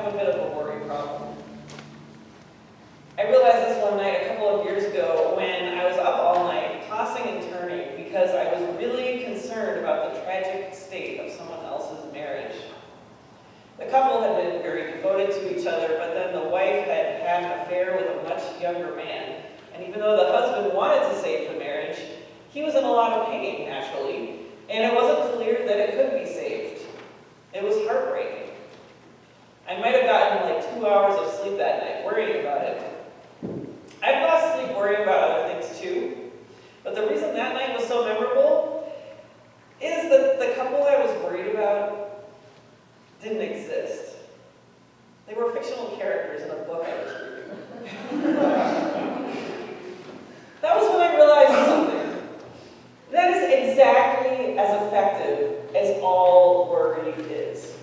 have a bit of a worry problem. I realized this one night a couple of years ago when I was up all night, tossing and turning, because I was really concerned about the tragic state of someone else's marriage. The couple had been very devoted to each other, but then the wife had had an affair with a much younger man. And even though the husband wanted to save the marriage, he was in a lot of pain, naturally, and it wasn't clear that it could be saved. It was heartbreaking. I might have gotten like 2 hours of sleep that night worrying about it. I've lost sleep worrying about other things too, but the reason that night was so memorable is that the couple I was worried about didn't exist. They were fictional characters in a book I was reading. That was when I realized something. That is exactly as effective as all worry is.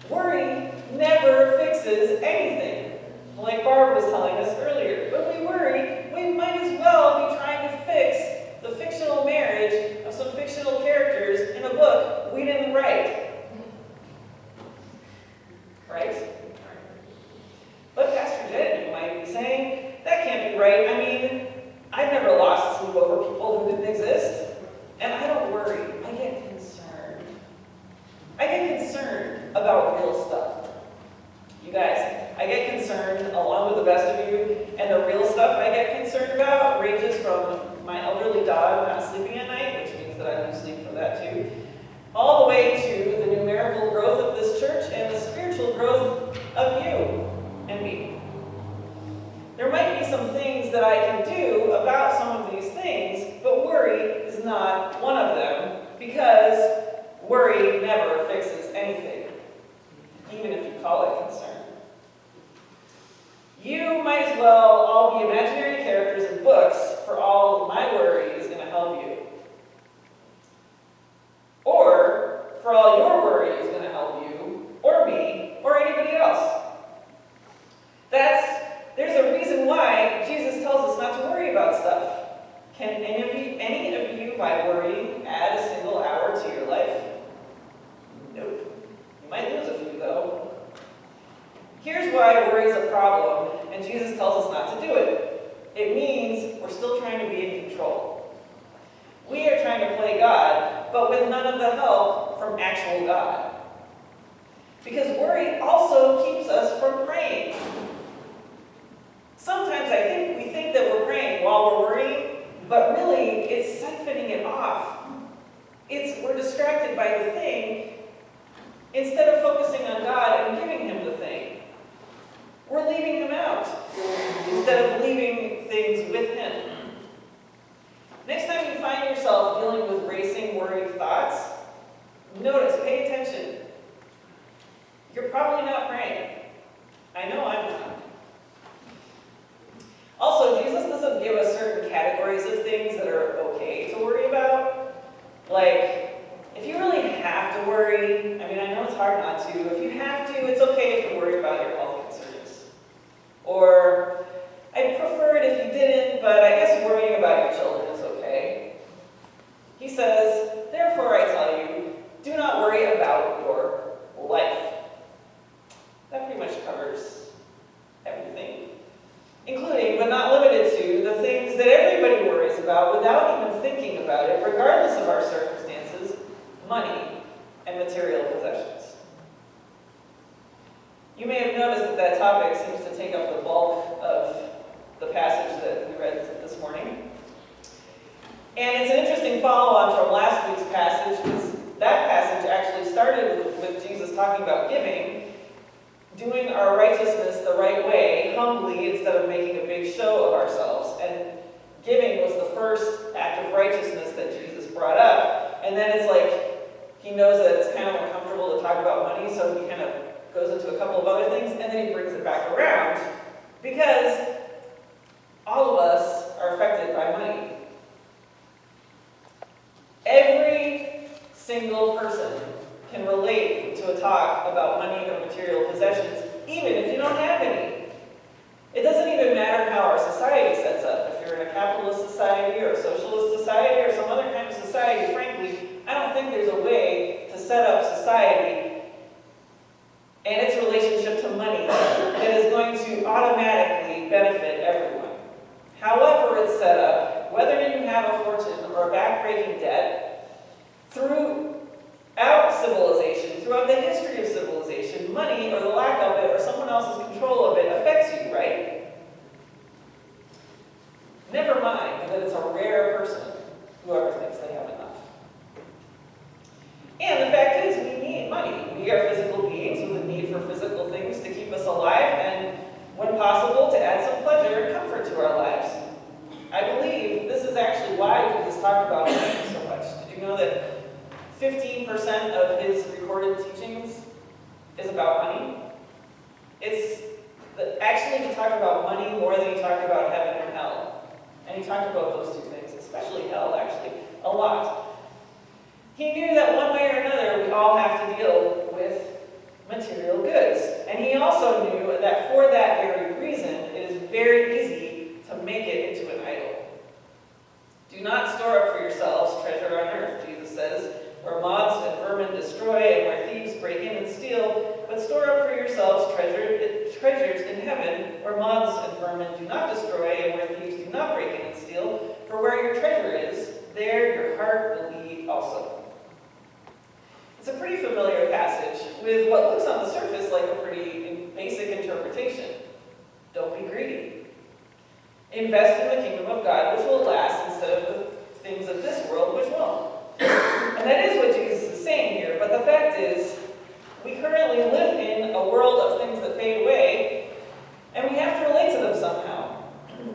Worry never fixes anything. Like Barb was telling us earlier, when we worry, we might as well be trying to fix the fictional marriage of some fictional characters in a book we didn't write. Right? But Pastor Jen, you might be saying, that can't be right. I mean, I've never lost sleep over people who didn't exist. And I don't worry. I get concerned. I get concerned about real stuff. You guys, I get concerned, along with the best of you, and the real stuff I get concerned about ranges from my elderly dog not sleeping at night, which means that I lose sleep from that too, all the way to the numerical growth of this church and the spiritual growth of you and me. There might be some things that I can do about some of these things, but worry is not one of them, because worry never fixes anything, even if you call it concern. You might as well all be imaginary characters in books for all my worry is going to help you. Or for all your worry is going to help you, or me, or anybody else. There's a reason why Jesus tells us not to worry about stuff. Can any of you, by worrying, add a single hour to your life? Nope. You might lose a few, though. Here's why worry is a problem, and Jesus tells us not to do it. It means we're still trying to be in control. We are trying to play God, but with none of the help from actual God. Because worry also keeps us from praying. Sometimes we think that we're praying while we're worrying, but really it's siphoning it off. We're distracted by the thing instead of focusing on God and giving Him the thing. We're leaving Him out instead of leaving things with Him. Next time you find yourself dealing with racing, worried thoughts, notice, pay attention. You're probably not praying. I know I'm not. Also, Jesus doesn't give us certain categories of things that are okay to worry about. Like, if you really have to worry, I know it's hard not to. If you have to, it's okay if you worry about your health concerns. Or, I'd prefer it if you didn't, but I guess worrying about your children is okay. He says, therefore I tell you, do not worry about your life. That pretty much covers everything, including, but not limited to, the things that everybody worries about without even thinking about it, regardless of our circumstances: money and material possessions. You may have noticed that topic seems to take up the bulk of the passage that we read this morning. And it's an interesting follow-on from last week's passage, because that passage actually started with Jesus talking about giving, doing our righteousness the right way, humbly, instead of making a big show of ourselves. And giving was the first act of righteousness that Jesus brought up. And then it's like, he knows that it's kind of uncomfortable to talk about money, so he kind of goes into a couple of other things, and then he brings it back around, because all of us are affected by money. Every single person can relate to a talk about money or material possessions, even if you don't have any. It doesn't even matter how our society sets up. If you're in a capitalist society or a socialist society or some other kind of society, frankly, I don't think there's a way to set up society and its relationship to money that is going to automatically benefit everyone. However it's set up, whether you have a fortune or a back-breaking debt, throughout civilization, throughout the history of civilization, money or the lack of it or someone else's control of it affects you, right? Never mind that it's a rare person who ever thinks they have enough. And the fact is, we need money. We are physical beings with a need for physical things to keep us alive and, when possible, to add some pleasure and comfort to our lives. I believe this is actually why Jesus talked about money so much. Did you know that 15% of his recorded teachings is about money? Actually, he talked about money more than he talked about heaven and hell. And he talked about those two things, especially hell, actually, a lot. He knew that one way or another, we all have to deal with material goods. And he also knew that for that very reason, it is very easy to make it into an idol. Do not store up for yourselves treasure on earth, Jesus says, where moths and vermin destroy and where thieves break in and steal, but store up for yourselves treasures in heaven, where moths and vermin do not destroy and where thieves do not break in and steal, for where your treasure is, there your heart will be also. It's a pretty familiar passage with what looks on the surface like a pretty basic interpretation. Don't be greedy. Invest in the kingdom of God, which will last, instead of the things of this world, which won't. And that is what Jesus is saying here, but the fact is, we currently live in a world of things that fade away, and we have to relate to them somehow.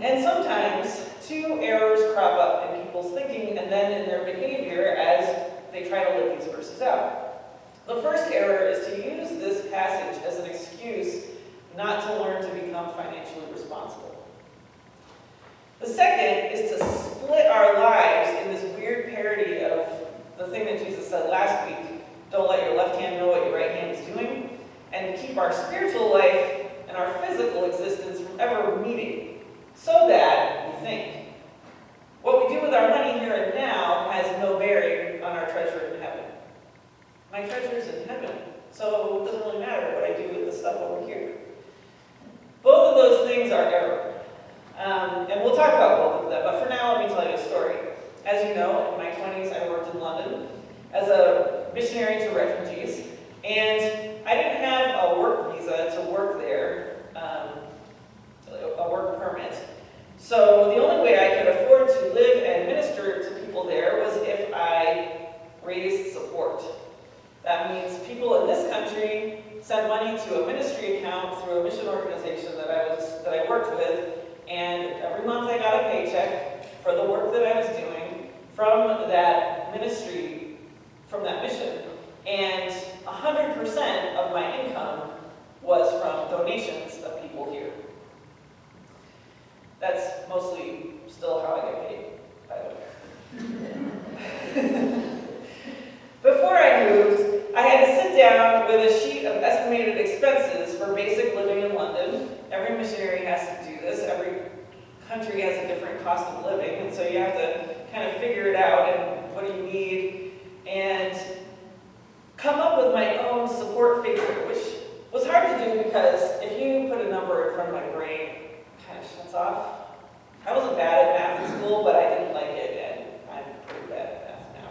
And sometimes, two errors crop up in people's thinking and then in their behavior as they try to live these verses out. The first error is to use this passage as an excuse not to learn to become financially responsible. The second is to split our lives in this weird parody of the thing that Jesus said last week, don't let your left hand know what your right hand is doing, and keep our spiritual life and our physical existence from ever meeting, so that we think. What we do with our money here and now has no bearing on our treasure in heaven. My treasure is in heaven, so it doesn't really matter what I do with the stuff over here. Both of those things are error. And we'll talk about both of them, but for now, let me tell you a story. As you know, in my 20s, I worked in London as a missionary to refugees, and I didn't have a work visa to work there, a work permit. So the only way I could afford to live and minister to people there was if I raised support. That means people in this country sent money to a ministry account through a mission organization that I worked with, and every month I got a paycheck for the work that I was doing from that ministry, from that mission, and 100% of my income was from donations of people here. That's mostly still how I get paid, by the way. Before I moved, I had to sit down with a sheet of estimated expenses for basic living in London. Every missionary has to do this. Every country has a different cost of living, and so you have to kind of figure it out and what do you need, and come up with my own support figure, which was hard to do because if you put a number in front of my brain, it kind of shuts off. I wasn't bad at math in school, but I didn't like it, and I'm pretty bad at math now.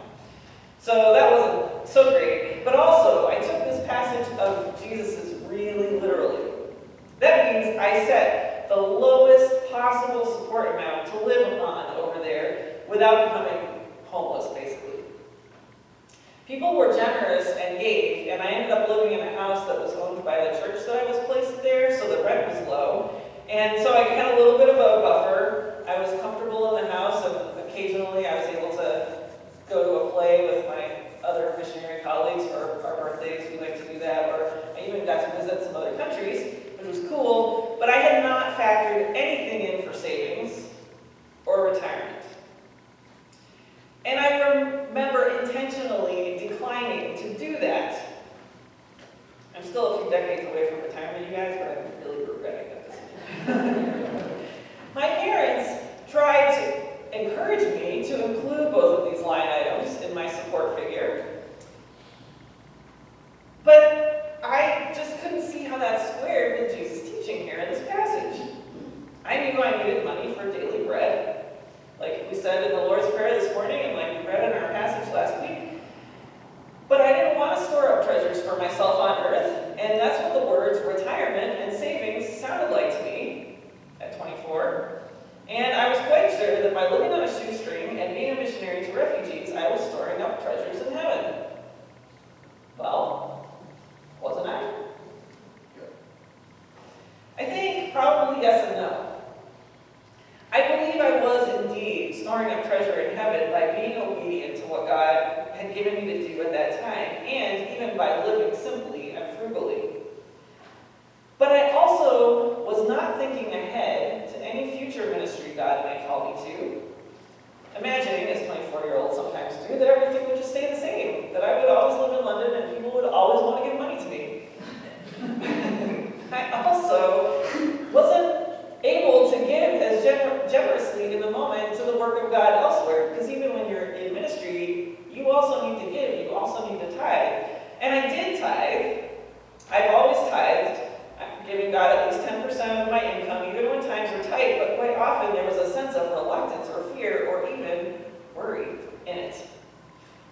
So that wasn't so great. But also, I took this passage of Jesus's really literally. That means I set the lowest possible support amount to live on over there without becoming homeless, basically. People were generous and gave, and I ended up living in a house that was owned by the church that I was placed there, so the rent was low. And so I had a little bit of a buffer. I was comfortable in the house, and occasionally I was able to go to a play with my other missionary colleagues for our birthdays. We like to do that, or I even got to visit some other countries, which was cool, but I had not factored anything in for savings or retirement. And I remember intentionally declining to do that. I'm still a few decades away from retirement, you guys, but I'm really regretting that decision. My parents tried to encourage me to include both of these line items in my support figure, but I just couldn't treasures for myself on earth, and that's what the words retirement and savings sounded like to me at 24. And I was quite sure that by living on a shoestring and being a missionary to refugees, I was storing up treasures in heaven. Well, wasn't I? I think probably yes and no. I believe I was indeed storing up treasure in heaven by being obedient to what God had given me to do at that time, and even by living simply and frugally. But I also was not thinking ahead to any future ministry God might call me to, imagining, as 24-year-olds sometimes do, that everything would just stay the same, that I would always live in London and people would always want to give money to me. I also wasn't able to give as generously in the moment to the work of God elsewhere, because even when you're in ministry, you also need to give, you also need to tithe. And I did tithe. I've always tithed. I'm giving God at least 10% of my income, even when times are tight, but quite often there was a sense of reluctance or fear or even worry in it.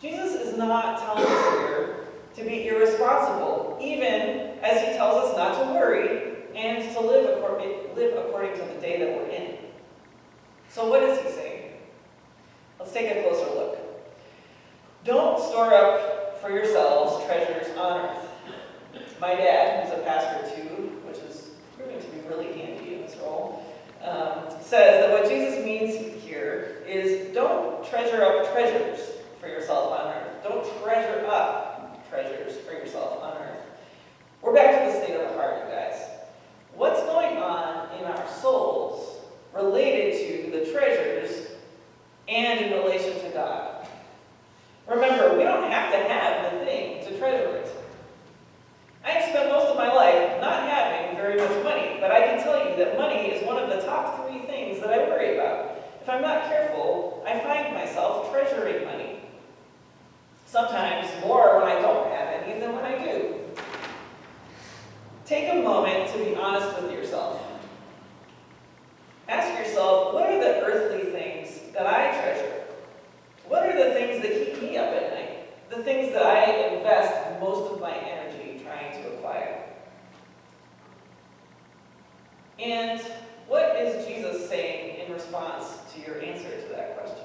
Jesus is not telling us here to be irresponsible, even as he tells us not to worry and to live according to the day that we're in. So what is he saying? Let's take a closer look. Don't store up for yourselves treasures on earth. My dad, who's a pastor too, which is proving to be really handy in this role, says that what Jesus means here is don't treasure up treasures for yourself on earth. Don't treasure up treasures for yourself on earth. We're back to the state of the heart, you guys. What's going on in our souls related to the treasures and in relation to God? Remember, we don't have to have the thing to treasure it. I have spent most of my life not having very much money, but I can tell you that money is one of the top 3 things that I worry about. If I'm not careful, I find myself treasuring money. Sometimes more when I don't have any than when I do. Take a moment to be honest with yourself. Ask yourself, what are the earthly things that I treasure? What are the things that keep me up at night? The things that I invest most of my energy trying to acquire? And what is Jesus saying in response to your answer to that question?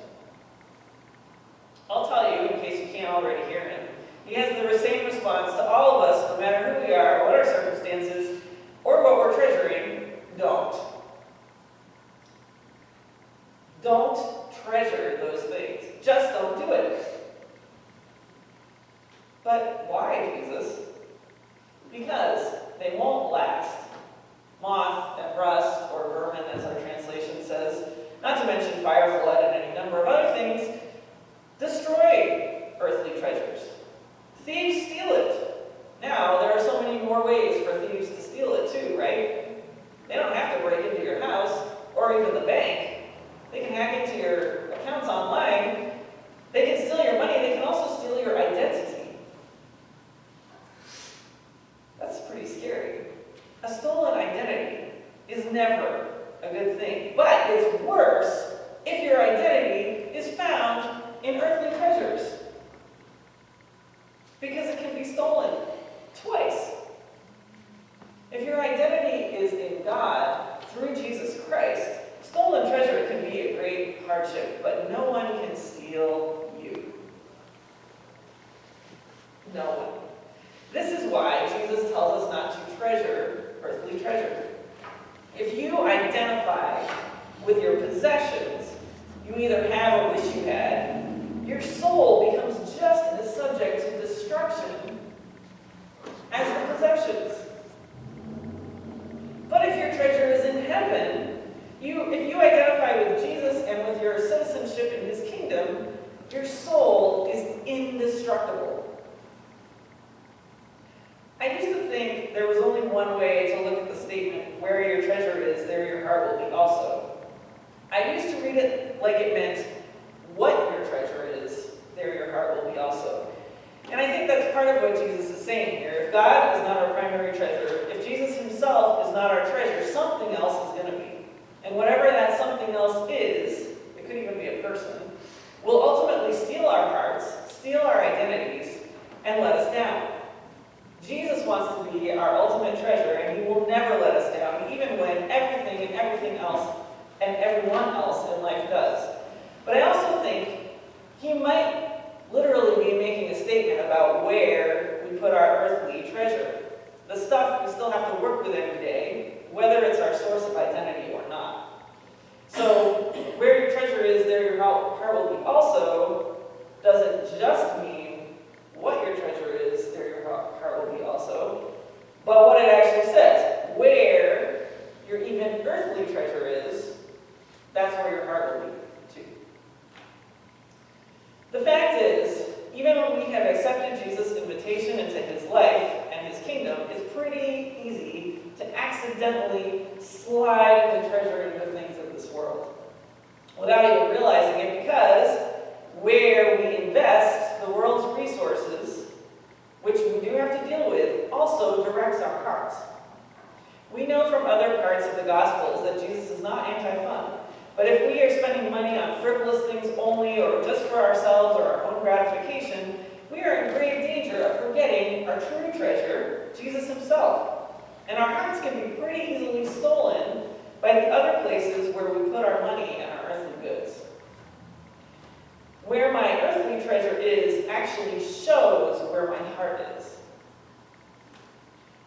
I'll tell you, in case you can't already hear him. He has the same response to all of us, no matter who we are, what our circumstances, or what we're treasuring. Don't. Don't treasure those things. Just don't do it. But why, Jesus? Because they won't last. Moth and rust, or vermin, as our translation says, not to mention fire, flood, and any number of other things, destroy earthly treasures. Thieves steal it. Now, there are so many more ways for thieves to steal it too, right? They don't have to break into your house, or even the bank. They can hack into your accounts online. They can steal your money. They can also steal your identity. That's pretty scary. A stolen identity is never a good thing. But it's worse if your identity is found in earthly treasures. Because it can be stolen twice. If your identity is in God through Jesus Christ, stolen treasure can be a great hardship, but no one can steal you. No one. This is why Jesus tells us not to treasure earthly treasure. If you identify with your possessions, you either have or wish you had, your soul becomes just as subject to destruction as the possessions. But if your treasure is in heaven, if you identify with Jesus and with your citizenship in his kingdom, your soul is indestructible. I used to think there was only one way to look at the statement, where your treasure is, there your heart will be also. I used to read it like it meant, what your treasure is, there your heart will be also. And I think that's part of what Jesus is saying here. If God is not our primary treasure, if Jesus himself is not our treasure, something else is going to be. And whatever that something else is, it could even be a person, will ultimately steal our hearts, steal our identities, and let us down. Jesus wants to be our ultimate treasure, and he will never let us down, even when everything else and everyone else in life does. But I also think he might literally be making a statement about where we put our earthly treasure. The stuff we still have to work with every day, whether it's our source of identity or not. So, where your treasure is, there your heart will be also doesn't just mean what your treasure is, there your heart will be also, but what it actually says. Where your even earthly treasure is, that's where your heart will be too. The fact is, even when we have accepted Jesus' invitation into his life and his kingdom, it's pretty easy to accidentally slide the treasure into things of this world without even realizing it, because where we invest the world's resources, which we do have to deal with, also directs our hearts. We know from other parts of the Gospels that Jesus is not anti-fun. But if we are spending money on frivolous things only, or just for ourselves or our own gratification, we are in grave danger of forgetting our true treasure, Jesus himself. And our hearts can be pretty easily stolen by the other places where we put our money and our earthly goods. Where my earthly treasure is actually shows where my heart is.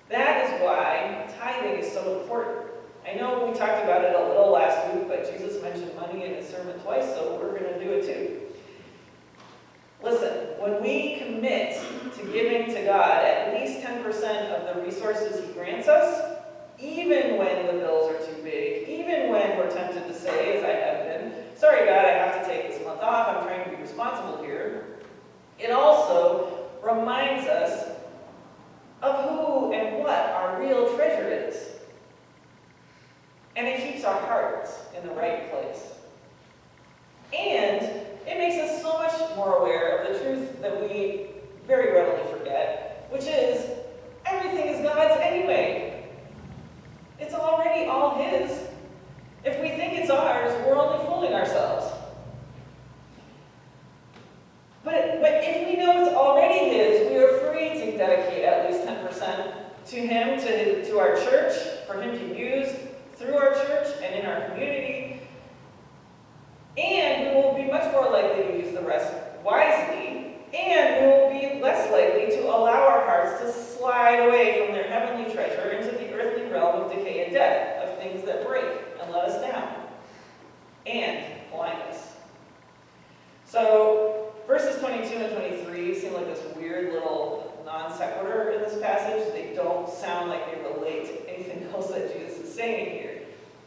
That is why tithing is so important. I know we talked about it a little last week, but Jesus mentioned money in his sermon twice, so we're going to do it too. Listen, when we commit to giving to God at least 10% of the resources he grants us, even when the bills are too big, even when we're tempted to say, as I have been, sorry God, I have to take this month off, I'm trying to be responsible here, it also reminds us of who and what our real treasure is. And it keeps our hearts in the right place. And it makes us so much more aware of the truth that we very readily forget, which is everything is God's anyway. It's already all his. If we think it's ours, we're only fooling ourselves. But if we know it's already his, we are free to dedicate at least 10% to him, to our church, for him to use through our church and in our community. And we will be much more likely to use the rest wisely, and we will be less likely to allow our hearts to slide away from their heavenly treasure into the earthly realm of decay and death, of things that break and let us down, and blind us. So, verses 22 and 23 seem like this weird little non sequitur in this passage. They don't sound like they relate to anything else that Jesus is saying here.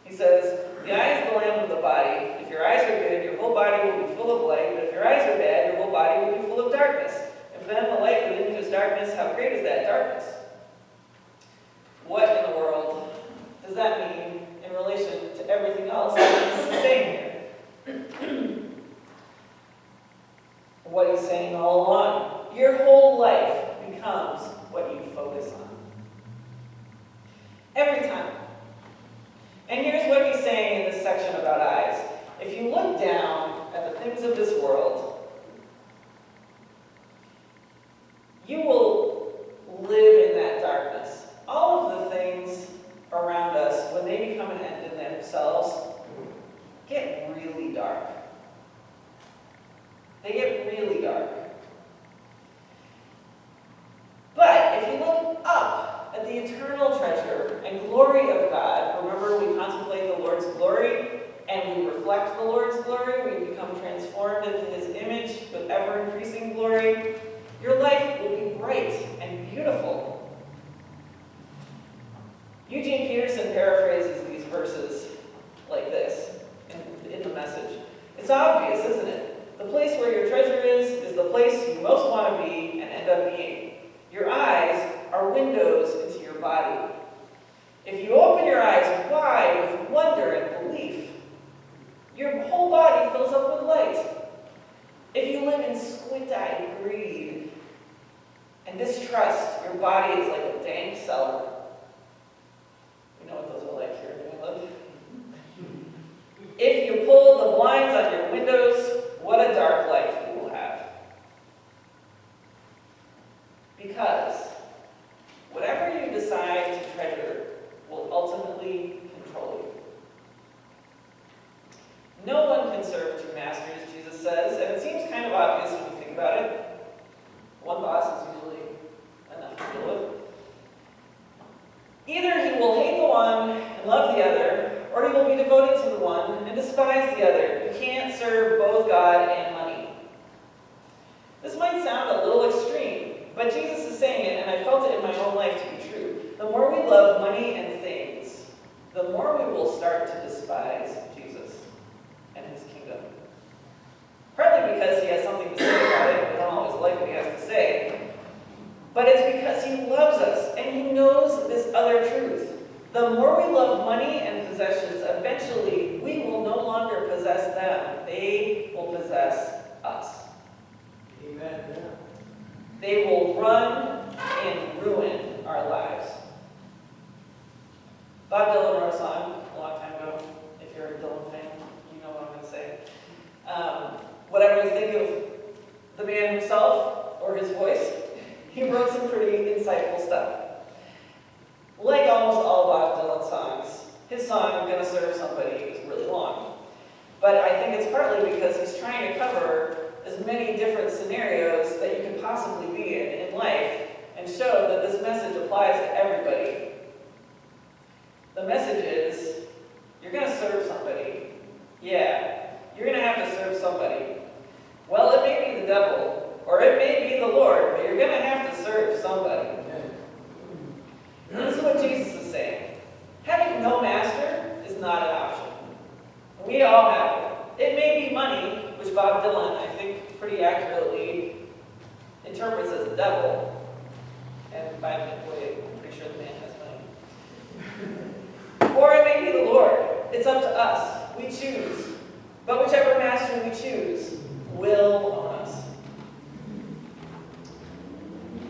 He says, the eye is the lamp of the body. If your eyes are good, your whole body will be full of light. But if your eyes are bad, your whole body will be full of darkness. If then the light within you is darkness, how great is that darkness? What in the world does that mean in relation to everything else that he's saying here? What he's saying all along. Your whole life becomes what you focus on. Every time. And here's what he's saying in this section about eyes. If you look down at the things of this world, you will live in that darkness. All of the things around us, when they become an end in themselves, get really dark. They get really dark. But if you look up at the eternal treasure and glory of God, remember we contemplate the Lord's glory and we reflect the Lord's glory, we become transformed into his image with ever-increasing glory, your life will be bright and beautiful. Eugene Peterson paraphrases these verses like this in the Message. It's obvious, isn't it? The place where your treasure is the place you most want to be and end up being. Your eyes are windows into your body. If you open your eyes wide with wonder and belief, your whole body fills up with light. If you live in squint-eyed greed and distrust, your body is like a dank cellar. We know what those are like here in New England. If you pull the blinds on your windows, what a dark life you will have. Because will be devoted to the one and despise the other. You can't serve both God and money. This might sound a little extreme, but Jesus is saying it, and I felt it in my own life to be true. The more we love money and things, the more we will start to despise Jesus and his kingdom. Partly because he has something to say about it. We don't always like what he has to say. But it's because he loves us, and he knows this other truth. The more we love money and possessions, eventually we will no longer possess them. They will possess us. Amen. They will run and ruin our lives. Bob Dylan wrote a song a long time ago. If you're a Dylan fan, you know what I'm going to say. Whatever you think of the man himself or his voice, he wrote some pretty insightful stuff. Like almost all Bob Dylan songs, his song, I'm Gonna Serve Somebody, is really long. But I think it's partly because he's trying to cover as many different scenarios that you could possibly be in life and show that this message applies to everybody. The message is, you're going to serve somebody. Yeah, you're going to have to serve somebody. Well, it may be the devil, or it may be the Lord, but you're going to have to serve somebody. This is what Jesus is saying. Having no master is not an option. We all have it. It may be money, which Bob Dylan, I think, pretty accurately interprets as the devil. And by the way, I'm pretty sure the man has money. Or it may be the Lord. It's up to us. We choose. But whichever master we choose will own us.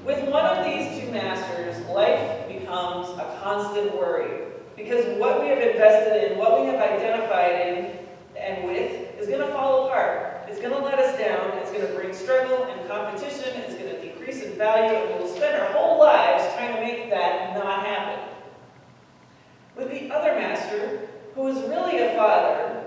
With one of these two masters, life becomes a constant worry. Because what we have invested in, what we have identified in and with, is going to fall apart. It's going to let us down. It's going to bring struggle and competition. It's going to decrease in value, and we will spend our whole lives trying to make that not happen. With the other master, who is really a father,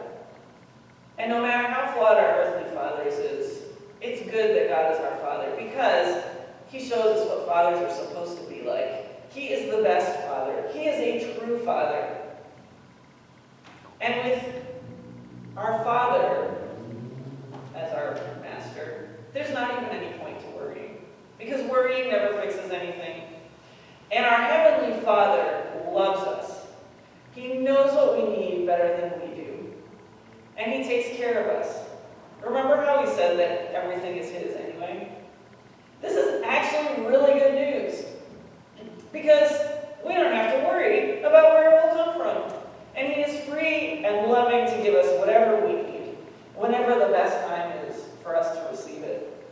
and no matter how flawed our earthly fathers is, it's good that God is our father, because he shows us what fathers are supposed to be like. He is the best father. He is a true father. And with our Father as our master, there's not even any point to worrying, because worrying never fixes anything. And our Heavenly Father loves us. He knows what we need better than we do. And he takes care of us. Remember how he said that everything is his anyway? This is actually really good news, because we don't have to worry about where it will come from. And he is free and loving to give us whatever we need, whenever the best time is for us to receive it.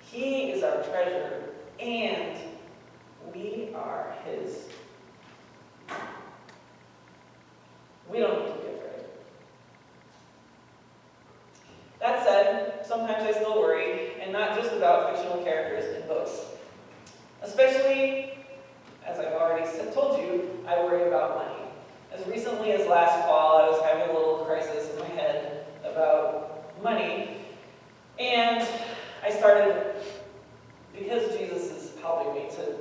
He is our treasure, and we are his. We don't need to be afraid. That said, sometimes I still worry, and not just about fictional characters in books. Especially, as I've already told you, I worry about money. As recently as last fall, I was having a little crisis in my head about money, and I started, because Jesus is helping me to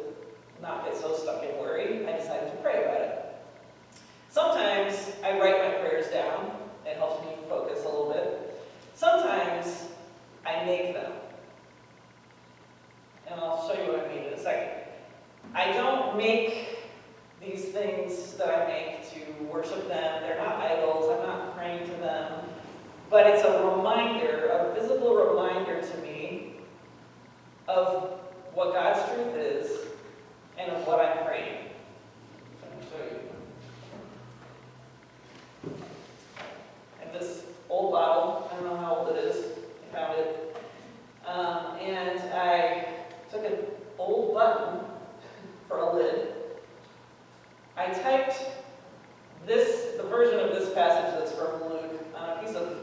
not get so stuck in worry, I decided to pray about it. Sometimes I write my prayers down. It helps me focus a little bit. Sometimes I make them. And I'll show you what I mean in a second. I don't make these things that I make to worship them. They're not idols. I'm not praying to them. But it's a reminder, a visible reminder to me of what God's truth is and of what I'm praying. So I'm going to show you. And this old bottle, I don't know how old it is. I found it. And I took an old button for a lid. I typed the version of this passage that's from Luke on a piece of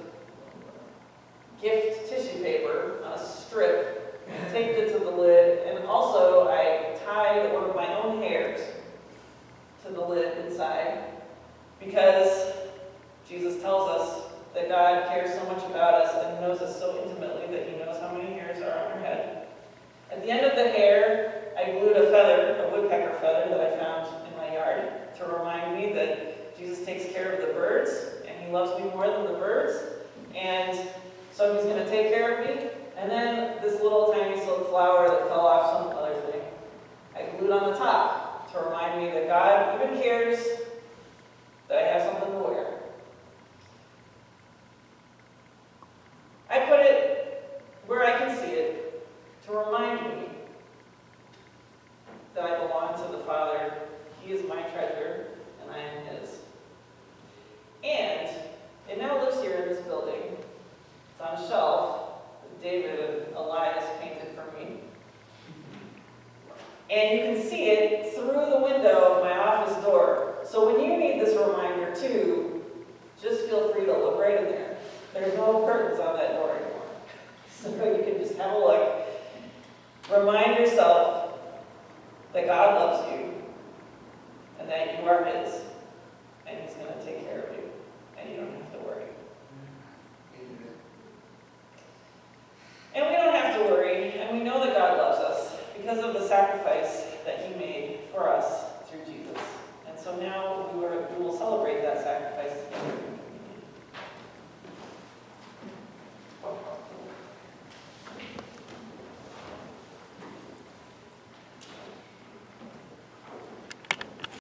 gift tissue paper on a strip, and taped it to the lid, and also I tied one of my own hairs to the lid inside, because Jesus tells us that God cares so much about us and knows us so intimately that he knows how many hairs are on our head. At the end of the hair, I glued a feather, a woodpecker feather that I found in my yard, to once of the Father, he is my treasure, and I am his. And it now lives here in this building. It's on a shelf that David and Elias painted for me. And you can see it through the window of my office door. So when you need this reminder too, just feel free to look right in there. There's no curtains on that door anymore. So you can just have a look. Remind yourself that God loves you and that you are his, and he's going to take care of you, and you don't have to worry. And we don't have to worry, and we know that God loves us because of the sacrifice that he made for us through Jesus. And so now we will celebrate that sacrifice together.